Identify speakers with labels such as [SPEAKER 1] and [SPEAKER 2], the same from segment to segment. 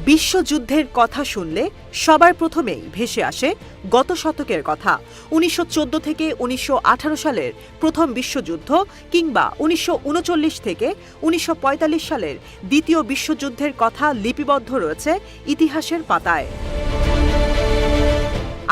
[SPEAKER 1] বিশ্বযুদ্ধের কথা শুনলে সবার প্রথমেই ভেসে আসে গত শতকের কথা। ১৯১৪ থেকে ১৯১৮ সালের প্রথম বিশ্বযুদ্ধ কিংবা ১৯৩৯ থেকে ১৯৪৫ সালের দ্বিতীয় বিশ্বযুদ্ধের কথা লিপিবদ্ধ রয়েছে ইতিহাসের পাতায়।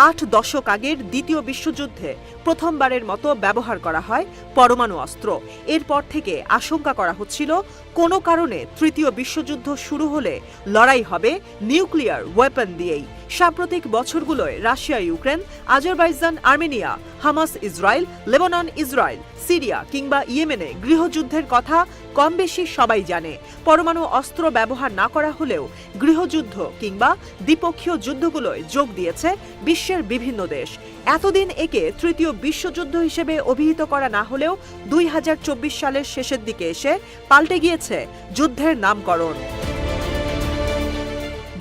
[SPEAKER 1] ৮ দশক আগের দ্বিতীয় বিশ্বযুদ্ধে প্রথমবারের মতো ব্যবহার করা হয় পরমাণু অস্ত্র। এরপর থেকে আশঙ্কা করা হচ্ছিল কোনো কারণে তৃতীয় বিশ্বযুদ্ধ শুরু হলে লড়াই হবে নিউক্লিয়ার ওয়েপন দিয়েই। সাম্প্রতিক বছরগুলোয় Russia Ukraine, Azerbaijan Armenia, Hamas Israel, Lebanon Israel, Syria কিংবা ইয়েমেনে গৃহযুদ্ধের কথা কম বেশি সবাই জানে। পরমাণু অস্ত্র ব্যবহার না করা হলেও গৃহযুদ্ধ কিংবা দ্বিপক্ষীয় যুদ্ধগুলোয় যোগ দিয়েছে বিশ্বের বিভিন্ন দেশ। এতদিন একে তৃতীয় বিশ্বযুদ্ধ হিসেবে অভিহিত করা না হলেও ২০২৪ সালের শেষের দিকে এসে পাল্টে গিয়েছে যুদ্ধের নামকরণ।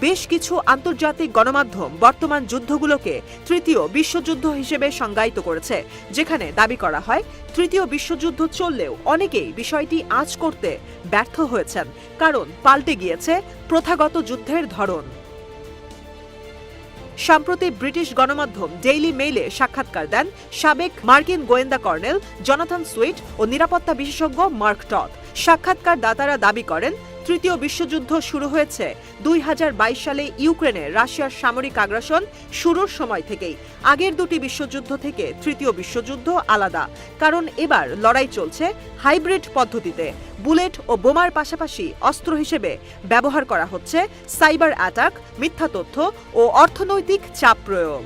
[SPEAKER 1] বেশ কিছু আন্তর্জাতিক গণমাধ্যম বর্তমান যুদ্ধগুলোকে তৃতীয় বিশ্বযুদ্ধ হিসেবে সংজ্ঞায়িত করেছে, যেখানে দাবি করা হয় তৃতীয় বিশ্বযুদ্ধ চললেও অনেকেই বিষয়টি আঁচ করতে ব্যর্থ হয়েছেন, কারণ পাল্টে গিয়েছে প্রথাগত যুদ্ধের ধরন। সম্প্রতি ব্রিটিশ গণমাধ্যম ডেইলি মেইলে সাক্ষাৎকার দেন সাবেক মার্কিন গোয়েন্দা কর্নেল জনাথন সুইট ও নিরাপত্তা বিশেষজ্ঞ মার্ক টড। সাক্ষাৎকার দাতারা দাবি করেন তৃতীয় বিশ্বযুদ্ধ শুরু হয়েছে ২০২২ সালে ইউক্রেনে রাশিয়ার সামরিক আগ্রাসন শুরুর সময় থেকেই। আগের দুটি বিশ্বযুদ্ধ থেকে তৃতীয় বিশ্বযুদ্ধ আলাদা, কারণ এবার লড়াই চলছে হাইব্রিড পদ্ধতিতে। বুলেট ও বোমার পাশাপাশি অস্ত্র হিসেবে ব্যবহার করা হচ্ছে সাইবার অ্যাটাক, মিথ্যা তথ্য ও অর্থনৈতিক চাপ প্রয়োগ।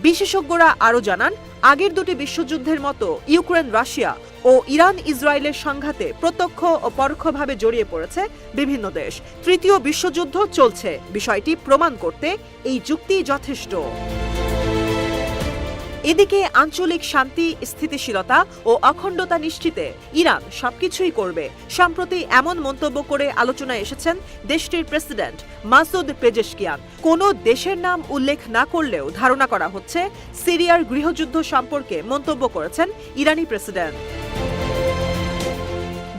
[SPEAKER 1] বিশেষজ্ঞরা আরও জানান, আগের দুটি বিশ্বযুদ্ধের মতো ইউক্রেন রাশিয়া ও ইরান ইসরায়েলের সংঘাতে প্রত্যক্ষ ও পরোক্ষভাবে জড়িয়ে পড়েছে বিভিন্ন দেশ। তৃতীয় বিশ্বযুদ্ধ চলছে বিষয়টি প্রমাণ করতে এই যুক্তি যথেষ্ট। এদিকে আঞ্চলিক শান্তি, স্থিতিশীলতা ও অখণ্ডতা নিশ্চিতে ইরান সবকিছুই করবে। সম্প্রতি এমন মন্তব্য করে আলোচনায় এসেছেন দেশটির প্রেসিডেন্ট মাসুদ পেজেশকিয়ান। কোনো দেশের নাম উল্লেখ না করলেও ধারণা করা হচ্ছে সিরিয়ার গৃহযুদ্ধ সম্পর্কে মন্তব্য করেছেন ইরানি প্রেসিডেন্ট।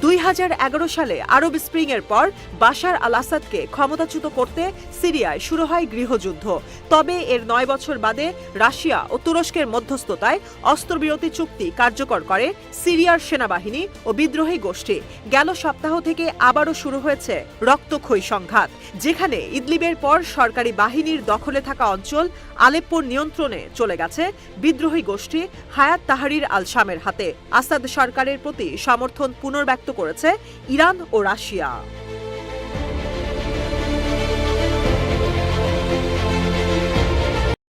[SPEAKER 1] ২০১১ সালে আরব স্প্রিং এর পর বাশার আল আসাদকে ক্ষমতাচ্যুত করতে সিরিয়ায় শুরু হয় গৃহযুদ্ধ। তবে এর ৯ বছর বাদে রাশিয়া ও তুরস্কের মধ্যস্থতায় অস্ত্রবিরতি চুক্তি কার্যকর করে সিরিয়ার সেনাবাহিনী ও বিদ্রোহী গোষ্ঠী। গেল সপ্তাহ থেকে আবারও শুরু হয়েছে রক্তক্ষয়ী সংঘাত, যেখানে ইদলিবের পর সরকারি বাহিনীর দখলে থাকা অঞ্চল আলেপ্পোর নিয়ন্ত্রণে চলে গেছে বিদ্রোহী গোষ্ঠী হায়াত তাহরির আল শামের হাতে। আসাদ সরকারের প্রতি সমর্থন পুনর্ব্যক্ত করেছে ইরান ও রাশিয়া।